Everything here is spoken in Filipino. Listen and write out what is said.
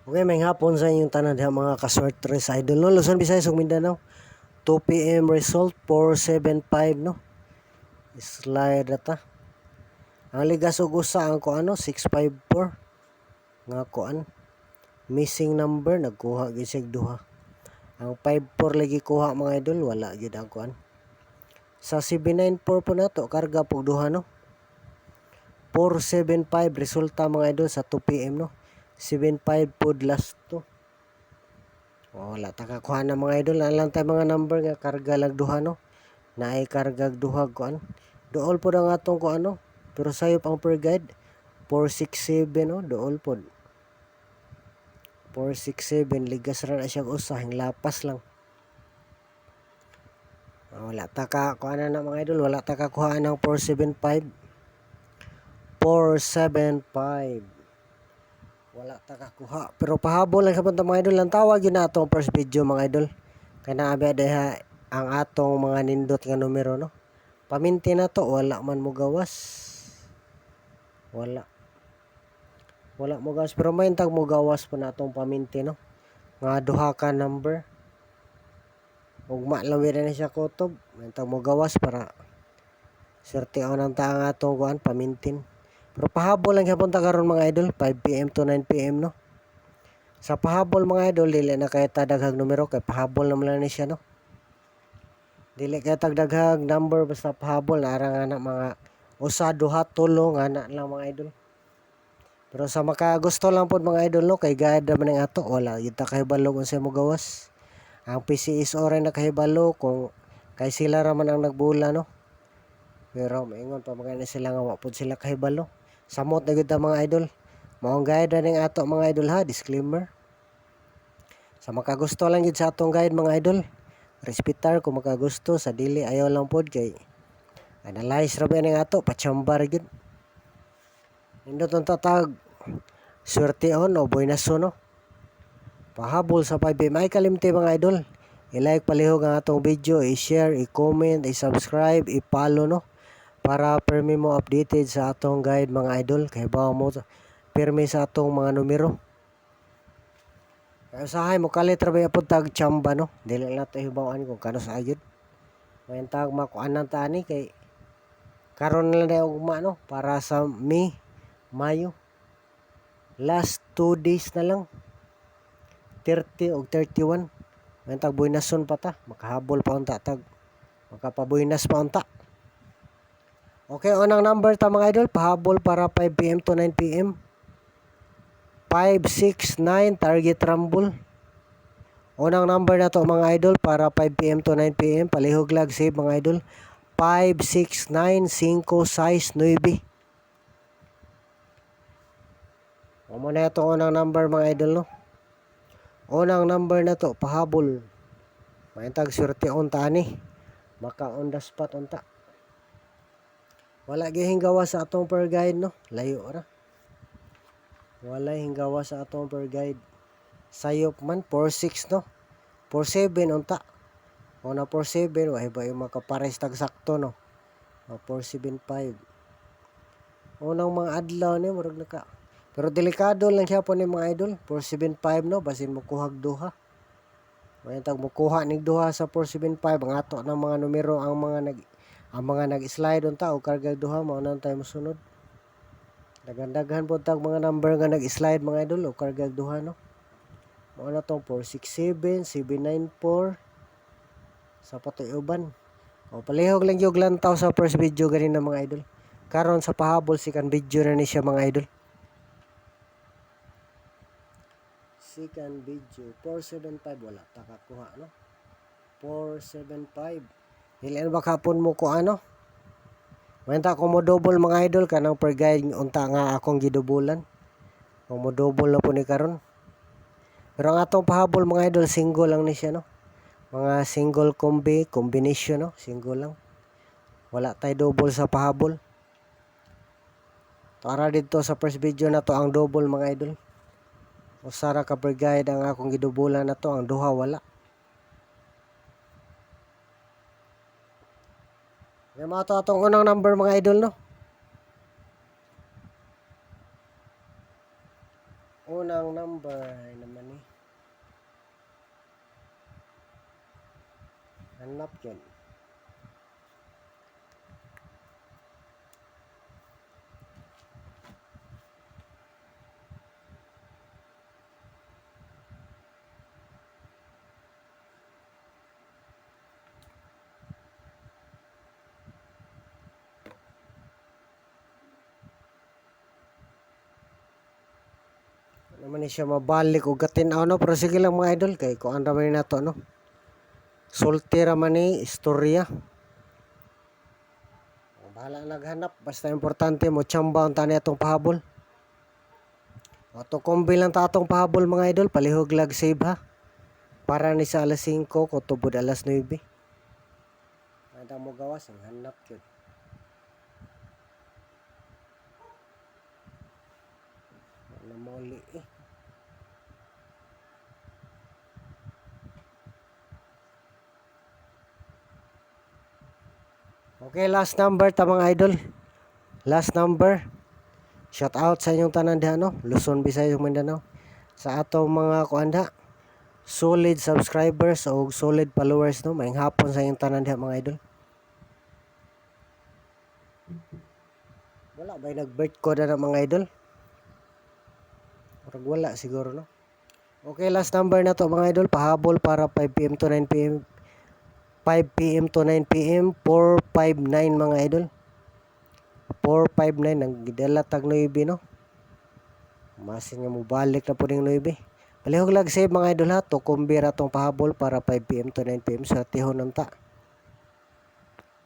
Okay, may hapon sa inyong tanan diha mga ka-sortress idol no. Luzon, Visayas ug Mindanao. 2 PM result 475 no. Slide data. Ang ligas ug usa ang ko 654 nga kuan. Missing number nagkuha gid sig duha. Ang 54 lagi kuha mga idol, wala gid ang kuan. Sa 794 po nato karga po duha no. 475 resulta mga idol sa 2 PM no. 75 pod last to. Wala ta kakuha na mga idol, na lang tayo mga number nga karga lag duha no. Naay karga duha kuan. Dool pod ang atong ko pero sayop ang per guide 467 no, dool pod. 467 ligas ra na siya usa, lapas lang. Wala ta ka kuha na mga idol, wala ta kakuha ng 475. 475. Wala ta kakuha. Pero pahabol lang sa punta mga idol. Ang tawag yun na atong first video mga idol. Kaya naabi deha ang atong mga nindot nga numero no. Paminti na to, wala man mo gawas. Wala mo gawas. Pero may intag mo gawas po na atong paminti no. Nga duha ka number. Ugma lawin na siya kutob. May intag mo gawas para swerte ang taang atong kuan pamintin. Pero pahabol lang hapon ta karon mga idol, 5 PM to 9 PM no. Sa pahabol mga idol, dili na kay daghang numero kay pahabol naman lang ni siya no. Dili kay daghang number basta pahabol na nga na mga usa duha tulo nga na lang mga idol. Pero sa makagusto lang pod mga idol no, kay gada man ang ato, wala gyud ta kahibalo kung sa mo gawas. Ang PCSO rin nakahibalo kung kay sila ra man ang nagbula no. Pero maingon pa mga sila nga wa pod sila kahibalo. Samot na gyud ta mga idol. Maong guide ning ato mga idol ha, disclaimer. Sa makagusto lang gyud sa atong guide mga idol, respetar kung makagusto, sa dili ayaw lang pod kay analyze ra ba ning ato patsambar gyud. Nindot ang tatag swerte on o boynaso no. Pahabol sa 5 PM ay kalimti mga idol. I-like palihog ang atong video, i-share, i-comment, i-subscribe, i-follow no. Para permi mo updated sa atong guide mga idol, kay bawo mo permi sa atong mga numero. Kaya usahay mo kalit ra ba pud tag chamba no, dili na to hibaw-an kung kano sa ayud. May tag makuanan ta ani kay karon na lang ugma no para sa Mayo. Last 2 days na lang. 30 o 31. May tag buinason pa ta, makahabol pa unta tag. Makapabuinas pa unta. Okay, unang number ta mga idol, pahabol para 5 PM to 9 PM. 569 target rumble. Unang number na to mga idol para 5 PM to 9 PM, palihog lag save mga idol. 569-569. Amo na ito unang number mga idol no. Unang number na to pahabol. May tag swerte unta ani. Maka on the spot unta. Wala gihinggawa sa atong per guide no. Layo ra. Wala hinggawa sa atong per guide. Sayop man 46 no. 47 unta. Una 47 wa ba yung makapares tag sakto no. 475. Unang mga adlaw ni murag naka. Pero delikado lang siya po ni mga idol. 475 no, basin mo kuhag duha. May tag mo kuha nig duha sa 475 ang ato ng mga numero ang mga nag-slide unta o karga duha mao nang tayo mosunod. Daghan-daghan po tag mga number nga nag-slide mga idol o karga duha no. Mao na tong 467, 794 sa patoy uban. O palihog lang yung lantaw sa first video ganina mga idol. Karon sa pahabol sikan video na ni siya mga idol. Second video 475 wala ta kakuha no. 475 dili ba kapon mo ko ano. Manta ko mo double mga idol kanang per guide unta nga akong gidubulan. Kung mo double na po ni karon. Pero ang atong pahabol mga idol single lang ni siya no. Mga single combination no, single lang. Wala tay double sa pahabol. Para dito sa first video na to ang double mga idol. Usara ka per guide ang akong gidubulan na to, ang duha wala. May mga to atong unang number mga idol no. Unang number ay naman ni. Hanap yun. Naman ni siya mabalik o gatin no, pero sige lang mga idol kay kung ano man na to no. Sulti raman ni istorya. Bahala naghanap basta importante mo tsamba unta ni atong pahabol. Ato kombi lang ta atong pahabol mga idol, palihog lag save ha. Para ni sa alas 5 ko tubod alas 9. Ada mo gawas ang hanap yun. Ano mo uli eh. Okay, last number ta mga idol. Last number. Shout out sa inyong tanan diha no, Luzon, Visayas, Mindanao. Sa atong mga kuanda, solid subscribers o solid followers no, maayong hapon sa inyong tanan diha mga idol. Wala ba nag-birth ko na mga idol? Parang wala siguro no. Okay, last number na to mga idol, pahabol para 5 PM to 9 PM. 5 PM to 9 PM, 459 mga idol. 459 ang gidala tag 9 no. Masin nga mo balik na po ning 9. Palihog lag save mga idol ha, to kumbira tong pahabol para 5 PM to 9 PM sa tihon ng ta.